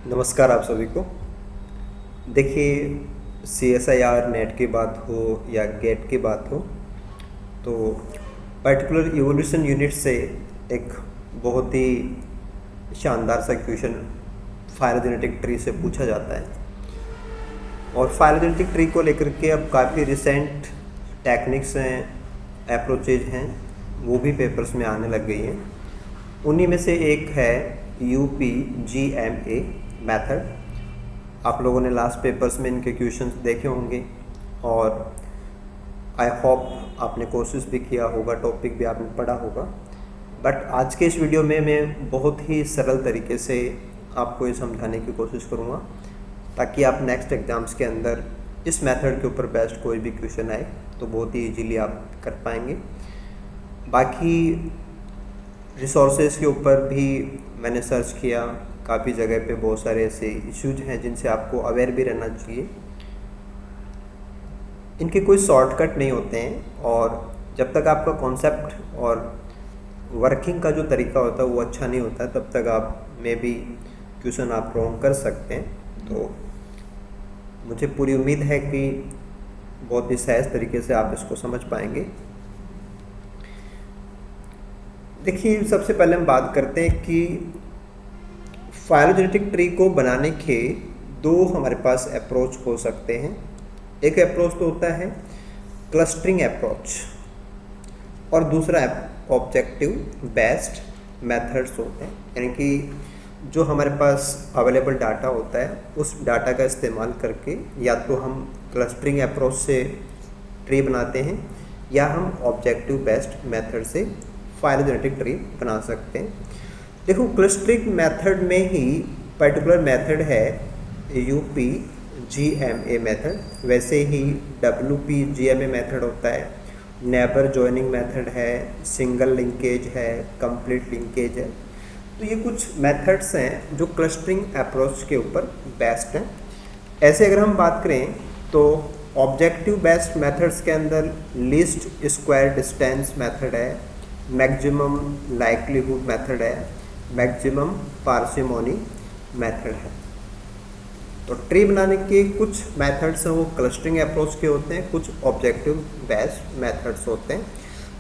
नमस्कार आप सभी को। देखिए, CSIR नेट की बात हो या गेट की बात हो तो पर्टिकुलर इवोल्यूशन यूनिट से एक बहुत ही शानदार सा क्वेश्चन फाइलोजेनेटिक ट्री से पूछा जाता है। और फाइलोजेनेटिक ट्री को लेकर के अब काफ़ी रिसेंट टेक्निक्स हैं, अप्रोचेज हैं, वो भी पेपर्स में आने लग गई हैं। उन्हीं में से एक है UPGMA मेथड। आप लोगों ने लास्ट पेपर्स में इनके क्वेश्चंस देखे होंगे और आई होप आपने कोशिश भी किया होगा, टॉपिक भी आपने पढ़ा होगा। बट आज के इस वीडियो में मैं बहुत ही सरल तरीके से आपको ये समझाने की कोशिश करूँगा ताकि आप नेक्स्ट एग्ज़ाम्स के अंदर इस मेथड के ऊपर बेस्ड कोई भी क्वेश्चन आए तो बहुत ही इजीली आप कर पाएंगे। बाकी रिसोर्सेज के ऊपर भी मैंने सर्च किया, काफ़ी जगह पे बहुत सारे ऐसे इश्यूज हैं जिनसे आपको अवेयर भी रहना चाहिए। इनके कोई शॉर्टकट नहीं होते हैं और जब तक आपका कॉन्सेप्ट और वर्किंग का जो तरीका होता है वो अच्छा नहीं होता तब तक आप में भी क्वेश्चन आप रॉन्ग कर सकते हैं। तो मुझे पूरी उम्मीद है कि बहुत ही सहज तरीके से आप इसको समझ पाएंगे। देखिए, सबसे पहले हम बात करते हैं कि फाइलोजेनेटिक ट्री को बनाने के दो हमारे पास अप्रोच हो सकते हैं। एक अप्रोच तो होता है क्लस्टरिंग अप्रोच और दूसरा ऑब्जेक्टिव बेस्ड मेथड्स होते हैं। यानी कि जो हमारे पास अवेलेबल डाटा होता है उस डाटा का इस्तेमाल करके या तो हम क्लस्टरिंग अप्रोच से ट्री बनाते हैं या हम ऑब्जेक्टिव बेस्ड मेथड से फाइलोजेनेटिक ट्री बना सकते हैं। देखो, क्लस्टरिंग मेथड में ही पर्टिकुलर मेथड है UPGMA मेथड, वैसे ही WPGMA मेथड होता है, नेबर जॉइनिंग मेथड है, सिंगल लिंकेज है, कंप्लीट लिंकेज है। तो ये कुछ मेथड्स हैं जो क्लस्टरिंग अप्रोच के ऊपर बेस्ड हैं। ऐसे अगर हम बात करें तो ऑब्जेक्टिव बेस्ड मेथड्स के अंदर लीस्ट स्क्वायर डिस्टेंस मेथड है, मैक्सिमम लाइक्लीहुड मेथड है, मैक्सिमम पार्सिमोनी मेथड है। तो ट्री बनाने के कुछ मेथड्स हैं वो क्लस्टरिंग अप्रोच के होते हैं, कुछ ऑब्जेक्टिव बेस्ड मेथड्स होते हैं।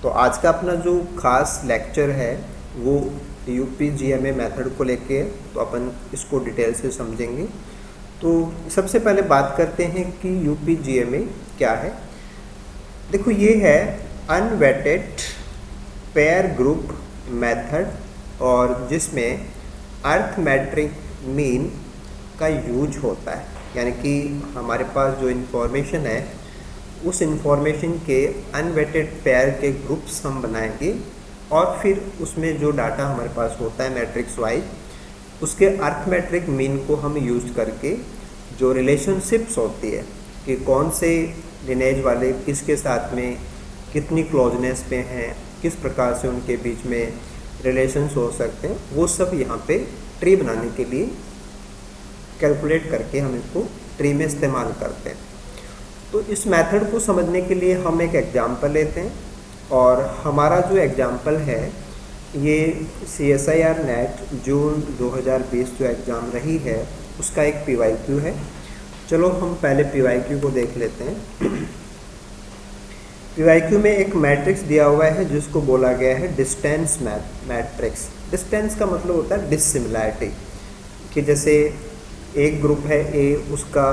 तो आज का अपना जो खास लेक्चर है वो UPGMA मेथड को लेके, तो अपन इसको डिटेल से समझेंगे। तो सबसे पहले बात करते हैं कि UPGMA क्या है। देखो, ये है अनवेटेड पेयर ग्रुप मेथड और जिसमें अर्थमेट्रिक मीन का यूज होता है। यानी कि हमारे पास जो इन्फॉर्मेशन है उस इन्फॉर्मेशन के अनवेटेड पेयर के ग्रुप्स हम बनाएंगे और फिर उसमें जो डाटा हमारे पास होता है मैट्रिक्स वाइज उसके अर्थमेट्रिक मीन को हम यूज करके जो रिलेशनशिप्स होती है कि कौन से लिनेज वाले किसके साथ में कितनी क्लोजनेस पे हैं, किस प्रकार से उनके बीच में रिलेशंस हो सकते हैं, वो सब यहाँ पे ट्री बनाने के लिए कैलकुलेट करके हम इसको ट्री में इस्तेमाल करते हैं। तो इस मेथड को समझने के लिए हम एक एग्जांपल लेते हैं और हमारा जो एग्जांपल है ये CSIR नेट जून 2020 जो एग्ज़ाम रही है उसका एक PYQ है। चलो हम पहले PYQ को देख लेते हैं। PYQ में एक मैट्रिक्स दिया हुआ है जिसको बोला गया है डिस्टेंस मैट्रिक्स। डिस्टेंस का मतलब होता है डिसिमिलैरिटी, कि जैसे एक ग्रुप है A, उसका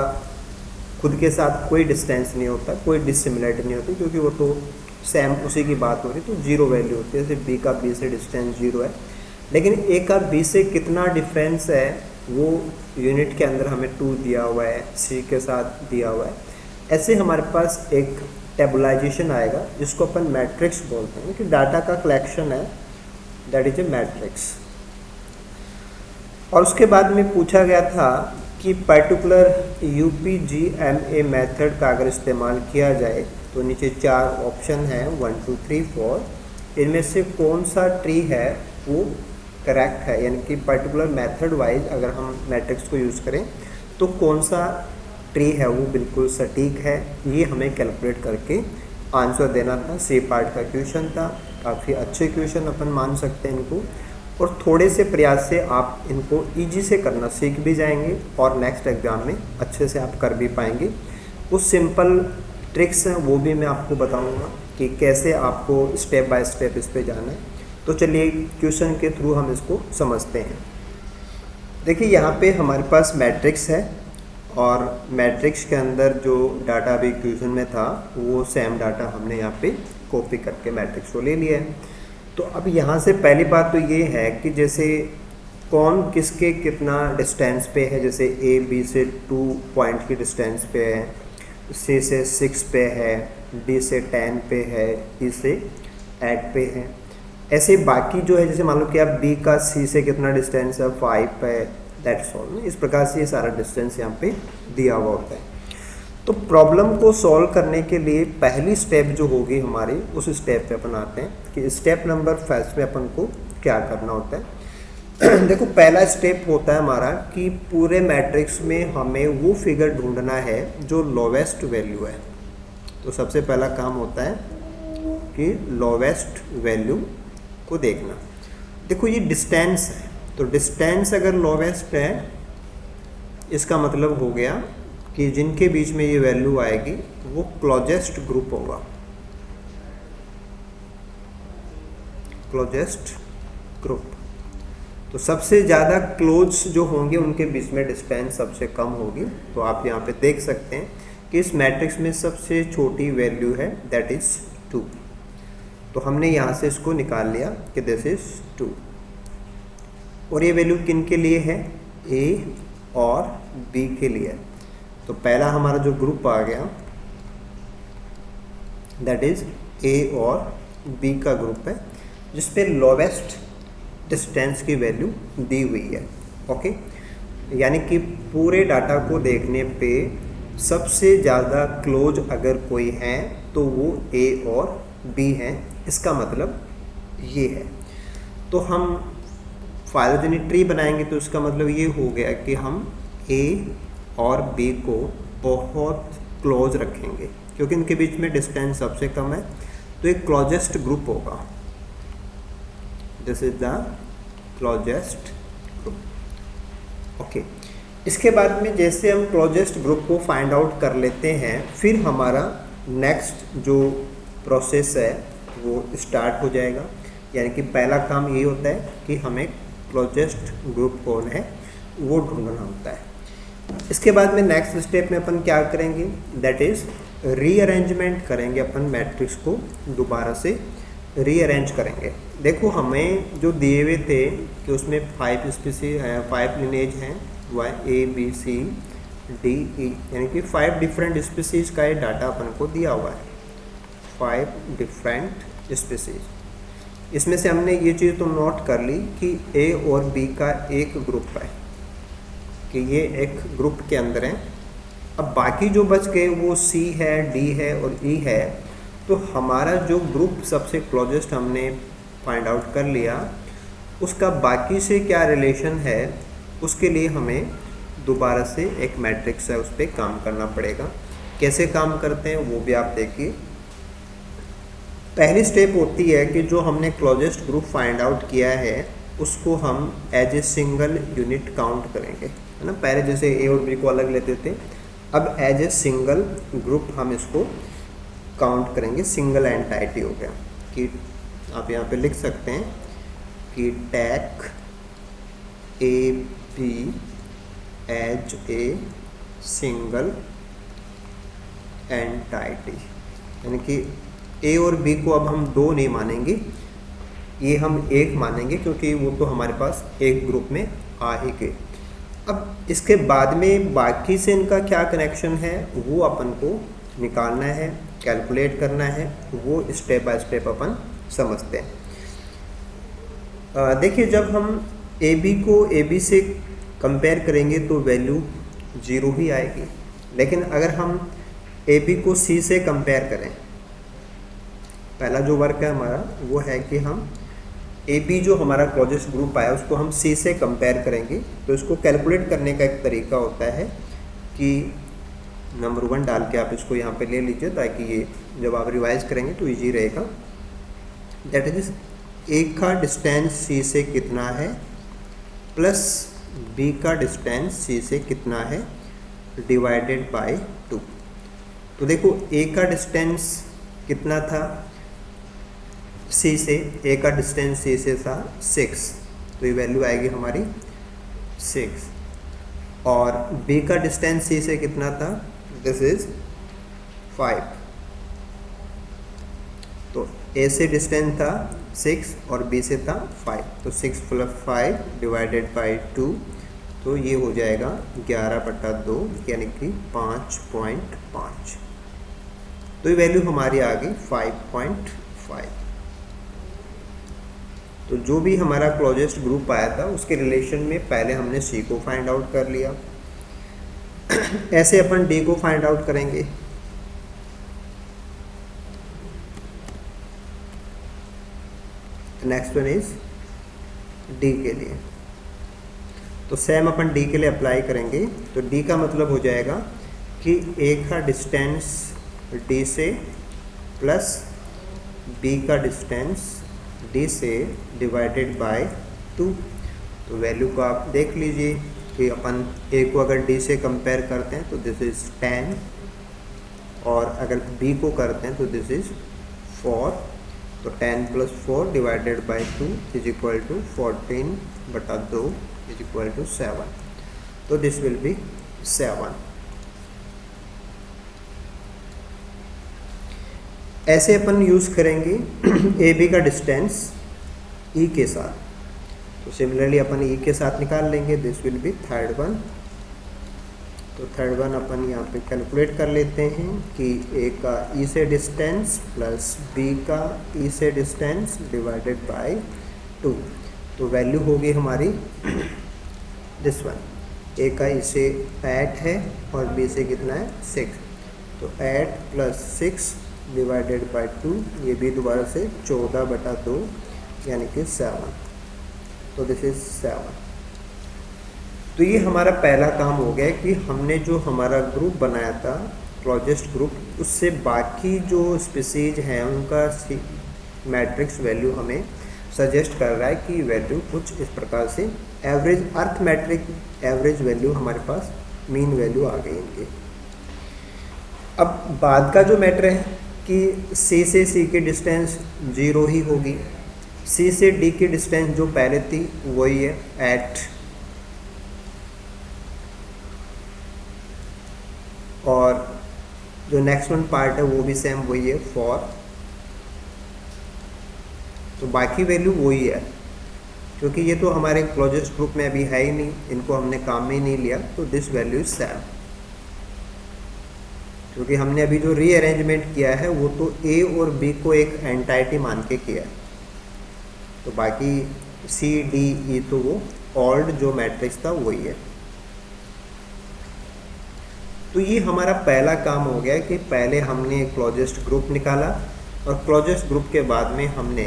खुद के साथ कोई डिस्टेंस नहीं होता, कोई डिसिमिलैरिटी नहीं होती क्योंकि वो तो सेम उसी की बात हो रही, तो जीरो वैल्यू होती है। जैसे B का B से डिस्टेंस 0 है, लेकिन A का B से कितना डिफरेंस है वो यूनिट के अंदर हमें 2 दिया हुआ है, C के साथ दिया हुआ है। ऐसे हमारे पास एक टेबलाइजेशन आएगा जिसको अपन मैट्रिक्स बोलते हैं कि डाटा का कलेक्शन है, दैट इज ए मैट्रिक्स। और उसके बाद में पूछा गया था कि पर्टिकुलर UPGMA मेथड का अगर इस्तेमाल किया जाए तो नीचे 4 ऑप्शन हैं 1 2 3 4, इनमें से कौन सा ट्री है वो करेक्ट है। यानी कि पर्टिकुलर मेथड वाइज अगर हम मैट्रिक्स को यूज़ करें तो कौन सा ट्री है वो बिल्कुल सटीक है, ये हमें कैलकुलेट करके आंसर देना था। C पार्ट का क्वेश्चन था, काफ़ी अच्छे क्वेश्चन अपन मान सकते हैं इनको। और थोड़े से प्रयास से आप इनको ईजी से करना सीख भी जाएंगे और नेक्स्ट एग्ज़ाम में अच्छे से आप कर भी पाएंगे। कुछ सिंपल ट्रिक्स हैं वो भी मैं आपको बताऊंगा कि कैसे आपको स्टेप बाय स्टेप इस पे जाना है। तो चलिए क्वेश्चन के थ्रू हम इसको समझते हैं। देखिए यहाँ पे हमारे पास मैट्रिक्स है और मैट्रिक्स के अंदर जो डाटा अभी क्वेश्चन में था वो सेम डाटा हमने यहाँ पे कॉपी करके मैट्रिक्स को ले लिया है। तो अब यहाँ से पहली बात तो ये है कि जैसे कौन किसके कितना डिस्टेंस पे है, जैसे ए बी से 2 पॉइंट की डिस्टेंस पे है, सी से 6 पे है, डी से 10 पे है, ई से 8 पे है। ऐसे बाकी जो है जैसे मान लो कि आप बी का सी से कितना डिस्टेंस है 5 पे, दैट्स ऑल। इस प्रकार से ये सारा डिस्टेंस यहाँ पे दिया हुआ होता है। तो प्रॉब्लम को सॉल्व करने के लिए पहली स्टेप जो होगी हमारी उस स्टेप पे अपन आते हैं कि स्टेप नंबर फर्स्ट में अपन को क्या करना होता है। देखो पहला स्टेप होता है हमारा कि पूरे मैट्रिक्स में हमें वो फिगर ढूंढना है जो लोवेस्ट वैल्यू है। तो सबसे पहला काम होता है कि लोवेस्ट वैल्यू को देखना। देखो ये डिस्टेंस है, तो डिस्टेंस अगर लोवेस्ट है इसका मतलब हो गया कि जिनके बीच में ये वैल्यू आएगी वो क्लोजेस्ट ग्रुप होगा, क्लोजेस्ट ग्रुप। तो सबसे ज़्यादा क्लोज जो होंगे उनके बीच में डिस्टेंस सबसे कम होगी। तो आप यहाँ पे देख सकते हैं कि इस मैट्रिक्स में सबसे छोटी वैल्यू है दैट इज़ 2। तो हमने यहाँ से इसको निकाल लिया कि दिस इज 2 और ये वैल्यू किन के लिए है, ए और बी के लिए। तो पहला हमारा जो ग्रुप आ गया दैट इज ए और बी का ग्रुप है जिसपे लोवेस्ट डिस्टेंस की वैल्यू दी हुई है। ओके, यानी कि पूरे डाटा को देखने पे सबसे ज़्यादा क्लोज अगर कोई है तो वो ए और बी हैं, इसका मतलब ये है। तो हम फाइलोजेनिक ट्री बनाएंगे तो इसका मतलब ये हो गया कि हम ए और बी को बहुत क्लोज रखेंगे क्योंकि इनके बीच में डिस्टेंस सबसे कम है। तो एक क्लोजेस्ट ग्रुप होगा, this is the closest group. Okay, इसके बाद में जैसे हम क्लोजेस्ट ग्रुप को फाइंड आउट कर लेते हैं फिर हमारा नेक्स्ट जो प्रोसेस है वो स्टार्ट हो जाएगा। यानी कि पहला काम ये होता है कि हमें क्लोजेस्ट ग्रुप कौन है वो ढूंढना होता है। इसके बाद में नेक्स्ट स्टेप में अपन क्या करेंगे दैट इज़ रीअरेंजमेंट करेंगे। अपन मैट्रिक्स को दोबारा से रीअरेंज करेंगे। देखो हमें जो दिए हुए थे कि उसमें 5 स्पीसीज हैं, 5 लिनेज हैं, Y A B C D E, यानी कि 5 डिफरेंट स्पीसीज का ये डाटा अपन को दिया हुआ है, 5 डिफरेंट स्पीसीज। इसमें से हमने ये चीज़ तो नोट कर ली कि ए और बी का एक ग्रुप है, कि ये एक ग्रुप के अंदर है। अब बाकी जो बच गए वो सी है, डी है और ई है। तो हमारा जो ग्रुप सबसे क्लोजेस्ट हमने फाइंड आउट कर लिया, उसका बाकी से क्या रिलेशन है उसके लिए हमें दोबारा से एक मैट्रिक्स है उस पर काम करना पड़ेगा। कैसे काम करते हैं वो भी आप देखिए। पहली स्टेप होती है कि जो हमने क्लोजेस्ट ग्रुप फाइंड आउट किया है उसको हम as a single unit count करेंगे, है ना। पहले जैसे ए और बी को अलग लेते थे, अब एज ए सिंगल ग्रुप हम इसको काउंट करेंगे। सिंगल एंटाइटी हो गया कि आप यहाँ पे लिख सकते हैं कि take A B as a single entity, यानी कि ए और बी को अब हम 2 नहीं मानेंगे, ये हम 1 मानेंगे क्योंकि वो तो हमारे पास एक ग्रुप में आ ही गए। अब इसके बाद में बाकी से इनका क्या कनेक्शन है वो अपन को निकालना है, कैलकुलेट करना है, वो स्टेप बाय स्टेप अपन समझते हैं। देखिए जब हम ए बी को ए बी से कंपेयर करेंगे तो वैल्यू 0 ही आएगी, लेकिन अगर हम ए बी को सी से कंपेयर करें, पहला जो वर्क है हमारा वो है कि हम ए बी जो हमारा क्लोजेस्ट ग्रुप आया उसको हम सी से कंपेयर करेंगे। तो इसको कैलकुलेट करने का एक तरीका होता है कि नंबर 1 डाल के आप इसको यहाँ पे ले लीजिए ताकि ये जब आप रिवाइज करेंगे तो इजी रहेगा। दैट इज ए का डिस्टेंस सी से कितना है प्लस बी का डिस्टेंस सी से कितना है डिवाइडेड बाय 2। तो देखो ए का डिस्टेंस कितना था सी से, ए का डिस्टेंस सी से था 6, तो ये वैल्यू आएगी हमारी 6। और बी का डिस्टेंस सी से कितना था, दिस इज 5। तो ए से डिस्टेंस था 6 और बी से था 5, तो 6 + 5 डिवाइडेड बाय 2, तो ये हो जाएगा 11/2 यानी कि 5.5। तो ये वैल्यू हमारी आ गई 5.5। तो जो भी हमारा क्लोजेस्ट ग्रुप आया था उसके रिलेशन में पहले हमने सी को फाइंड आउट कर लिया। ऐसे अपन डी को फाइंड आउट करेंगे। नेक्स्ट वन इज डी के लिए, तो सेम अपन डी के लिए अप्लाई करेंगे। तो डी का मतलब हो जाएगा कि ए का डिस्टेंस डी से प्लस बी का डिस्टेंस डी से डिवाइडेड बाय 2। तो वैल्यू को आप देख लीजिए कि अपन ए को अगर डी से कंपेयर करते हैं तो दिस इज़ 10, और अगर बी को करते हैं तो दिस इज़ 4। तो 10 + 4 divided by 2 is equal to 14/2 is equal to 7। तो दिस विल बी 7। ऐसे अपन यूज़ करेंगे ए बी का डिस्टेंस ई के साथ। तो सिमिलरली अपन ई के साथ निकाल लेंगे, this will be third one. तो थर्ड वन अपन यहाँ पे कैलकुलेट कर लेते हैं कि ए का ई से डिस्टेंस प्लस बी का ई से डिस्टेंस डिवाइडेड बाय 2। तो वैल्यू होगी हमारी दिस वन, ए का ई से 8 है और बी से कितना है 6। तो 8 + 6 डिवाइडेड बाय 2, ये भी दोबारा से 14/2 यानी कि 7। तो दिस इज 7। तो ये हमारा पहला काम हो गया कि हमने जो हमारा ग्रुप बनाया था क्लोजेस्ट ग्रुप, उससे बाकी जो स्पीसीज हैं उनका मैट्रिक्स वैल्यू हमें सजेस्ट कर रहा है कि वैल्यू कुछ इस प्रकार से एवरेज अर्थमेट्रिक एवरेज वैल्यू हमारे पास मीन वैल्यू आ गई इनकी। अब बाद का जो मैटर है कि सी से सी की डिस्टेंस 0 ही होगी, सी से डी की डिस्टेंस जो पहले थी वही है 8, और जो नेक्स्ट वन पार्ट है वो भी सेम वही है 4। तो बाकी वैल्यू वही है, क्योंकि ये तो हमारे क्लोजेस्ट ग्रुप में अभी है ही नहीं, इनको हमने काम में ही नहीं लिया। तो दिस वैल्यू इज सेम, क्योंकि हमने अभी जो रीअरेंजमेंट किया है वो तो ए और बी को एक एंटाइटी मान के किया है। तो बाकी सी डी ई तो वो ऑल्ड जो मैट्रिक्स था वही है। तो ये हमारा पहला काम हो गया कि पहले हमने क्लोजेस्ट ग्रुप निकाला, और क्लोजेस्ट ग्रुप के बाद में हमने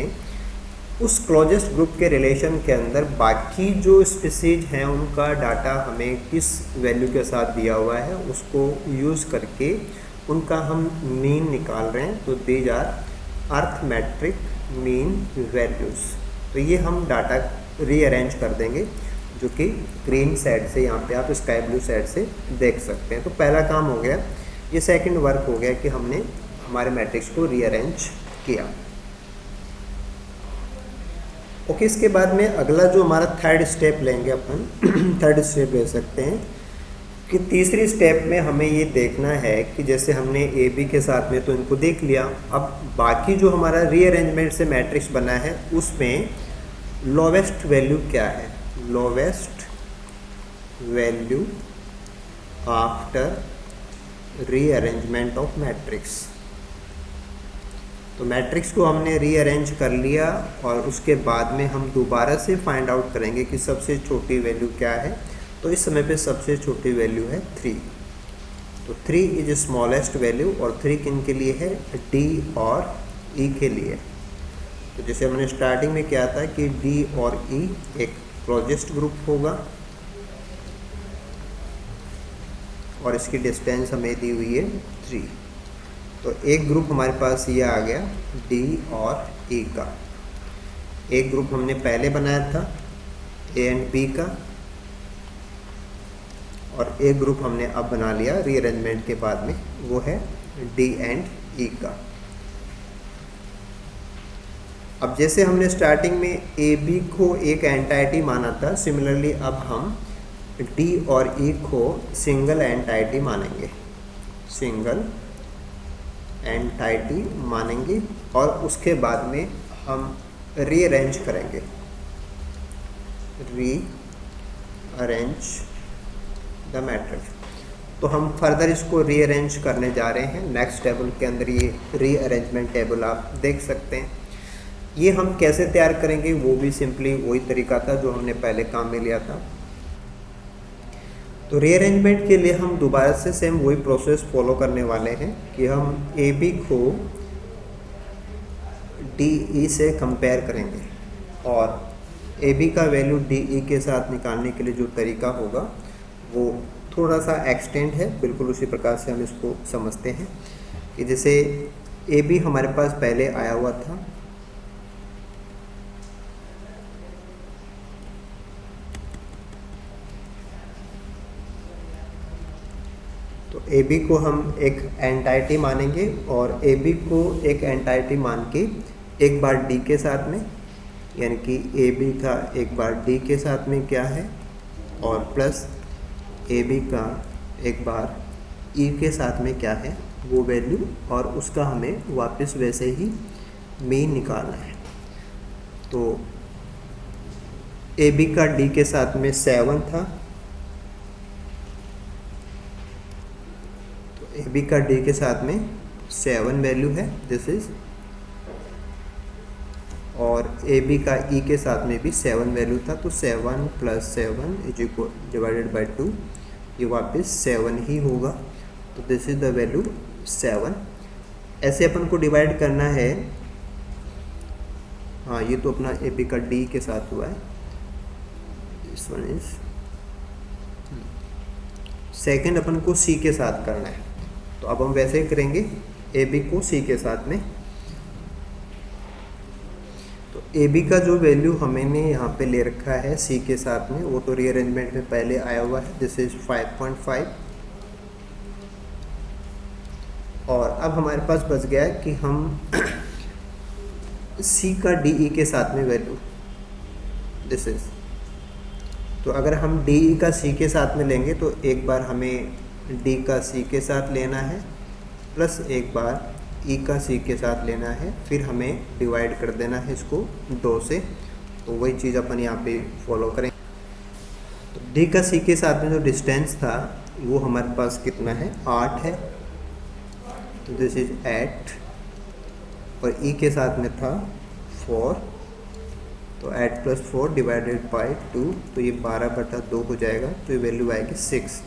उस क्लोजेस्ट ग्रुप के रिलेशन के अंदर बाकी जो स्पीसीज हैं उनका डाटा हमें किस वैल्यू के साथ दिया हुआ है उसको यूज़ करके उनका हम मीन निकाल रहे हैं। तो दीज आर अर्थमेट्रिक मीन वैल्यूज़। तो ये हम डाटा रीअरेंज कर देंगे, जो कि ग्रीन साइड से यहाँ पे आप स्काई ब्लू साइड से देख सकते हैं। तो पहला काम हो गया, ये सेकंड वर्क हो गया कि हमने हमारे मैट्रिक्स को रीअरेंज किया। ओके, इसके बाद में अगला जो हमारा थर्ड स्टेप लेंगे अपन थर्ड स्टेप ले सकते हैं कि तीसरी स्टेप में हमें ये देखना है कि जैसे हमने ए बी के साथ में तो इनको देख लिया, अब बाकी जो हमारा रीअरेंजमेंट से मैट्रिक्स बना है उसमें लोवेस्ट वैल्यू क्या है, lowest value after rearrangement of matrix. तो मैट्रिक्स को हमने रीअरेंज कर लिया और उसके बाद में हम दोबारा से फाइंड आउट करेंगे कि सबसे छोटी वैल्यू क्या है। तो इस समय पे सबसे छोटी वैल्यू है 3। तो 3 इज स्मॉलेस्ट वैल्यू, और 3 किन के लिए है, डी और ई के लिए। तो जैसे हमने स्टार्टिंग में किया था कि डी और ई एक क्लोजेस्ट ग्रुप होगा, और इसकी डिस्टेंस हमें दी हुई है 3। तो एक ग्रुप हमारे पास ये आ गया डी और ई का। एक ग्रुप हमने पहले बनाया था ए एंड बी का, और एक ग्रुप हमने अब बना लिया रीअरेंजमेंट के बाद में, वो है डी एंड ई का। अब जैसे हमने स्टार्टिंग में ए बी को एक एंटाइटी माना था, सिमिलरली अब हम डी और ई को सिंगल एंटाइटी मानेंगे, सिंगल एंटाइटी मानेंगे, और उसके बाद में हम रीअरेंज करेंगे, रीअरेंज द मैट्रिक्स। तो हम फर्दर इसको रीअरेंज करने जा रहे हैं नेक्स्ट टेबल के अंदर। ये रीअरेंजमेंट टेबल आप देख सकते हैं। ये हम कैसे तैयार करेंगे, वो भी सिंपली वही तरीका था जो हमने पहले काम में लिया था। तो रीअरेंजमेंट के लिए हम दोबारा से सेम वही प्रोसेस फॉलो करने वाले हैं कि हम ए बी को डी ई से कंपेयर करेंगे, और ए बी का वैल्यू डी ई के साथ निकालने के लिए जो तरीका होगा वो थोड़ा सा एक्सटेंड है। बिल्कुल उसी प्रकार से हम इसको समझते हैं कि जैसे ए बी हमारे पास पहले आया हुआ था, तो ए बी को हम एक एंटाइटी मानेंगे, और ए बी को एक एंटाइटी मान के एक बार डी के साथ में, यानी कि ए बी का एक बार डी के साथ में क्या है, और प्लस ए बी का एक बार ई के साथ में क्या है वो वैल्यू, और उसका हमें वापस वैसे ही मीन निकालना है। तो ए बी का डी के साथ में 7 था, तो ए बी का डी के साथ में 7 वैल्यू है, दिस इज, और ए बी का ई के साथ में भी 7 वैल्यू था, तो 7 + 7 इज इक्वल डिवाइडेड बाई 2, ये वापस 7 ही होगा। तो दिस इज द वैल्यू 7। ऐसे अपन को डिवाइड करना है। हाँ, ये तो अपना ए बी का डी के साथ हुआ है, दिस वन इज सेकेंड अपन को सी के साथ करना है। तो अब हम वैसे ही करेंगे, ए बी को सी के साथ में। तो ए बी का जो वैल्यू हमने यहाँ पे ले रखा है सी के साथ में, वो तो रीअरेंजमेंट में पहले आया हुआ है, दिस इज 5.5। और अब हमारे पास बच गया है कि हम सी का डी ई के साथ में वैल्यू, दिस इज, तो अगर हम डी ई का सी के साथ में लेंगे तो एक बार हमें डी का सी के साथ लेना है, प्लस एक बार ई का सी के साथ लेना है, फिर हमें डिवाइड कर देना है इसको 2 से। तो वही चीज़ अपन यहाँ पे फॉलो करें। तो डी का सी के साथ में जो डिस्टेंस था वो हमारे पास कितना है, 8 है, तो दिस इज 8, और ई के साथ में था 4, तो 8 + 4 डिवाइडेड बाई 2, तो ये 12/2 हो जाएगा, तो ये वैल्यू आएगी 6।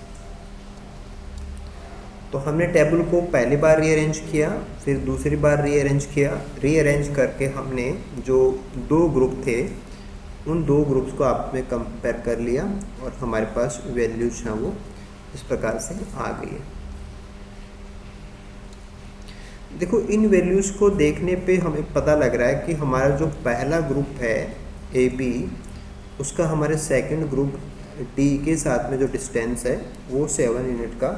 तो हमने टेबल को पहली बार रीअरेंज किया, फिर दूसरी बार रीअरेंज किया। रीअरेंज करके हमने जो 2 ग्रुप थे उन 2 ग्रुप्स को आपस में कंपेयर कर लिया, और हमारे पास वैल्यूज हैं वो इस प्रकार से आ गई है। देखो, इन वैल्यूज़ को देखने पे हमें पता लग रहा है कि हमारा जो पहला ग्रुप है ए बी, उसका हमारे सेकंड ग्रुप डी के साथ में जो डिस्टेंस है वो 7 यूनिट का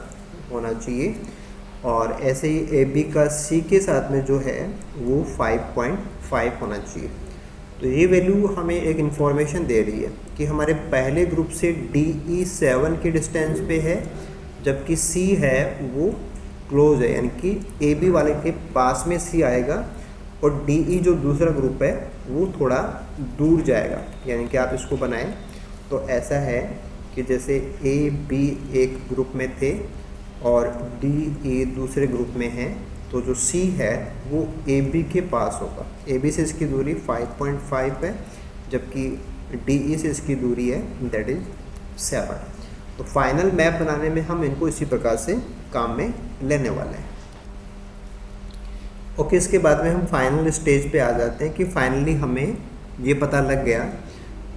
होना चाहिए, और ऐसे ही ए बी का सी के साथ में जो है वो 5.5 होना चाहिए। तो ये वैल्यू हमें एक इन्फॉर्मेशन दे रही है कि हमारे पहले ग्रुप से डी ई 7 के डिस्टेंस पे है, जबकि सी है वो क्लोज है, यानी कि ए बी वाले के पास में सी आएगा, और डी ई जो दूसरा ग्रुप है वो थोड़ा दूर जाएगा। यानी कि आप इसको बनाएं तो ऐसा है कि जैसे ए बी एक ग्रुप में थे और डी ए दूसरे ग्रुप में है, तो जो सी है वो ए बी के पास होगा। ए बी से इसकी दूरी 5.5 है, जबकि डी ई से इसकी दूरी है दैट इज 7। तो फाइनल मैप बनाने में हम इनको इसी प्रकार से काम में लेने वाले हैं। ओके, इसके बाद में हम फाइनल स्टेज पे आ जाते हैं कि फाइनली हमें ये पता लग गया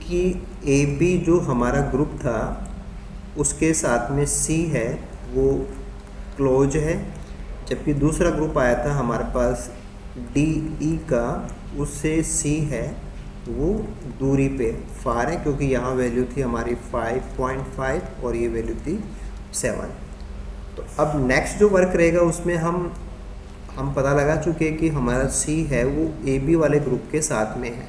कि ए बी जो हमारा ग्रुप था उसके साथ में सी है वो क्लोज है, जबकि दूसरा ग्रुप आया था हमारे पास डी ई का, उससे सी है वो दूरी पे फार है, क्योंकि यहाँ वैल्यू थी हमारी 5.5 और ये वैल्यू थी 7। तो अब नेक्स्ट जो वर्क रहेगा उसमें हम पता लगा चुके हैं कि हमारा सी है वो ए बी वाले ग्रुप के साथ में है।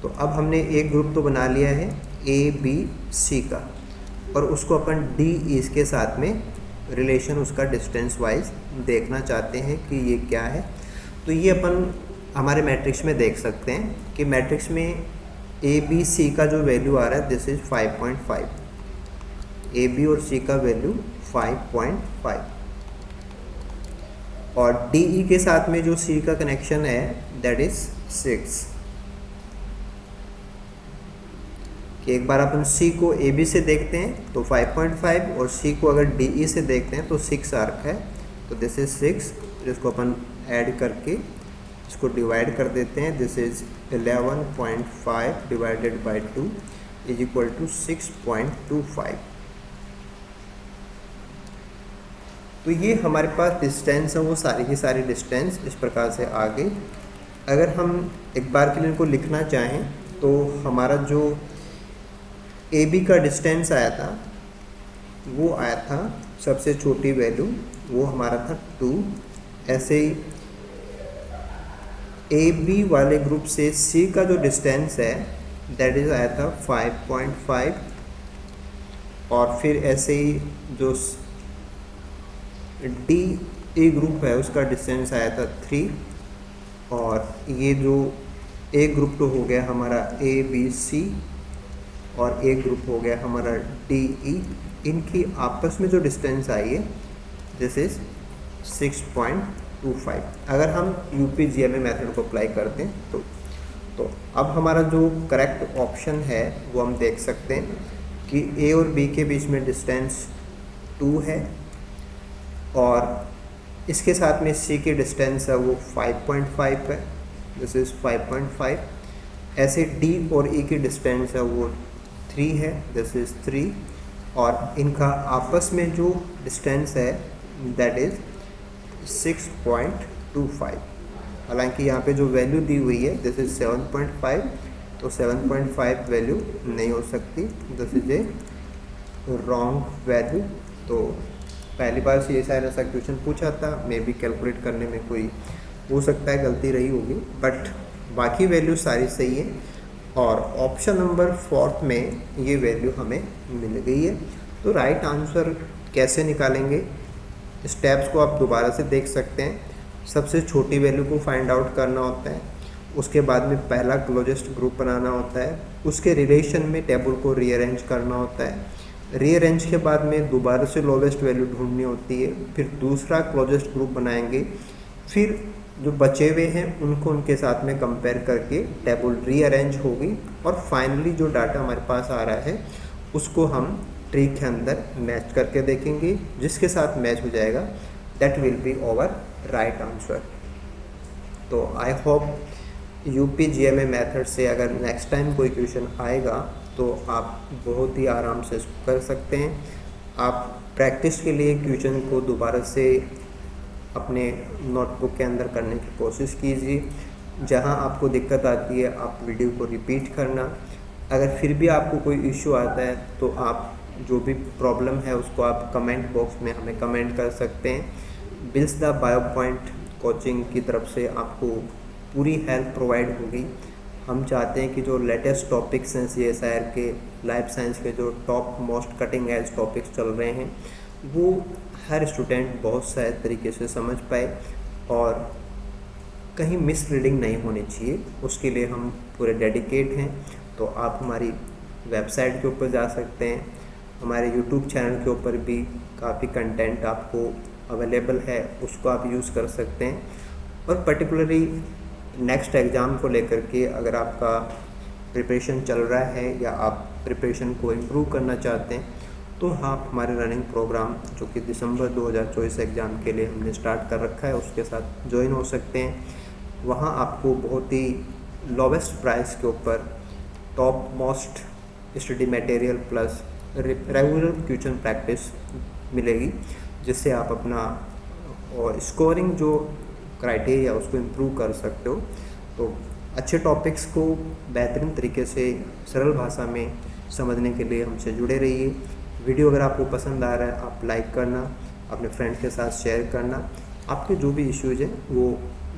तो अब हमने एक ग्रुप तो बना लिया है ए बी सी का, और उसको अपन डी ई के साथ में रिलेशन उसका डिस्टेंस वाइज देखना चाहते हैं कि ये क्या है। तो ये अपन हमारे मैट्रिक्स में देख सकते हैं कि मैट्रिक्स में ए बी सी का जो वैल्यू आ रहा है दिस इज 5.5, ए बी और सी का वैल्यू 5.5, और डी ई के साथ में जो सी का कनेक्शन है दैट इज 6। कि एक बार अपन सी को ए बी से देखते हैं तो 5.5, और सी को अगर डी ई से देखते हैं तो 6 आ रखा है, तो दिस इज 6। जिसको अपन ऐड करके इसको डिवाइड कर देते हैं, this is 11.5 divided by 2 is equal to 6.25। तो ये हमारे पास डिस्टेंस है, वो सारी की सारी डिस्टेंस इस प्रकार से आ गई। अगर हम एक बार के लिए इनको लिखना चाहें तो हमारा जो ए बी का डिस्टेंस आया था वो आया था, सबसे छोटी वैल्यू वो हमारा था 2। ऐसे ही ए बी वाले ग्रुप से सी का जो डिस्टेंस है दैट इज आया था 5.5, और फिर ऐसे ही जो डी ए ग्रुप है उसका डिस्टेंस आया था 3, और ये जो ए ग्रुप तो हो गया हमारा ए बी सी, और एक ग्रुप हो गया हमारा डी ई। इनकी आपस में जो डिस्टेंस आई है दिस इज 6.25। अगर हम UPGMA मेथड को अप्लाई करते हैं तो अब हमारा जो करेक्ट ऑप्शन है वो हम देख सकते हैं कि ए और बी के बीच में डिस्टेंस 2 है, और इसके साथ में सी की डिस्टेंस है वो 5.5 है, दिस इज 5.5। ऐसे डी और ई की डिस्टेंस है वो 3 है, दिस इज 3, और इनका आपस में जो डिस्टेंस है दैट इज 6.25। हालांकि यहाँ पे जो वैल्यू दी हुई है दिस इज 7.5, तो 7.5 वैल्यू नहीं हो सकती, this is a wrong value. तो पहली बार से ये सारा सा क्वेश्चन पूछा था, मे बी कैलकुलेट करने में कोई हो सकता है गलती रही होगी, बट बाकी वैल्यू सारी सही है, और ऑप्शन नंबर 4 में ये वैल्यू हमें मिल गई है। तो राइट आंसर कैसे निकालेंगे, स्टेप्स को आप दोबारा से देख सकते हैं। सबसे छोटी वैल्यू को फाइंड आउट करना होता है, उसके बाद में पहला क्लोजेस्ट ग्रुप बनाना होता है, उसके रिलेशन में टेबल को रीअरेंज करना होता है, रीअरेंज के बाद में दोबारा से लोवेस्ट वैल्यू ढूंढनी होती है, फिर दूसरा क्लोजेस्ट ग्रुप बनाएंगे, फिर जो बचे हुए हैं उनको उनके साथ में कंपेयर करके टेबल रीअरेंज होगी, और फाइनली जो डाटा हमारे पास आ रहा है उसको हम ट्री के अंदर मैच करके देखेंगे, जिसके साथ मैच हो जाएगा that will be our right answer. तो आई होप UPGMA मेथड से अगर नेक्स्ट टाइम कोई क्वेश्चन आएगा तो आप बहुत ही आराम से इसको कर सकते हैं। आप प्रैक्टिस के लिए क्वेश्चन को दोबारा से अपने नोटबुक के अंदर करने की कोशिश कीजिए। जहां आपको दिक्कत आती है आप वीडियो को रिपीट करना। अगर फिर भी आपको कोई इश्यू आता है तो आप जो भी प्रॉब्लम है उसको आप कमेंट बॉक्स में हमें कमेंट कर सकते हैं। Bills the bio point coaching की तरफ से आपको पूरी हेल्प प्रोवाइड होगी। हम चाहते हैं कि जो लेटेस्ट टॉपिक्स हैं CSIR के, लाइफ साइंस के जो top most cutting edge topics चल रहे हैं वो हर स्टूडेंट बहुत सही तरीके से समझ पाए और कहीं मिस रीडिंग नहीं होनी चाहिए, उसके लिए हम पूरे डेडिकेट हैं। तो आप हमारी वेबसाइट के ऊपर जा सकते हैं, हमारे YouTube चैनल के ऊपर भी काफ़ी कंटेंट आपको अवेलेबल है, उसको आप यूज़ कर सकते हैं। और पर्टिकुलरली नेक्स्ट एग्ज़ाम को लेकर के अगर आपका प्रिपरेशन चल रहा है या आप प्रिपरेशन को इम्प्रूव करना चाहते हैं तो आप हमारे रनिंग प्रोग्राम जो कि दिसंबर 2024 एग्ज़ाम के लिए हमने स्टार्ट कर रखा है उसके साथ ज्वाइन हो सकते हैं। वहाँ आपको बहुत ही लोवेस्ट प्राइस के ऊपर top most study material plus regular question practice मिलेगी, जिससे आप अपना और स्कोरिंग जो क्राइटेरिया उसको इम्प्रूव कर सकते हो। तो अच्छे टॉपिक्स को बेहतरीन तरीके से सरल भाषा में समझने के लिए हमसे जुड़े रहिए। वीडियो अगर आपको पसंद आ रहा है आप लाइक करना, अपने फ्रेंड्स के साथ शेयर करना। आपके जो भी इश्यूज हैं वो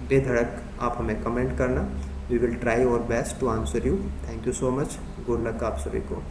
बेधड़क आप हमें कमेंट करना। We will try our best to answer you. Thank you so much. Good luck आप सभी को।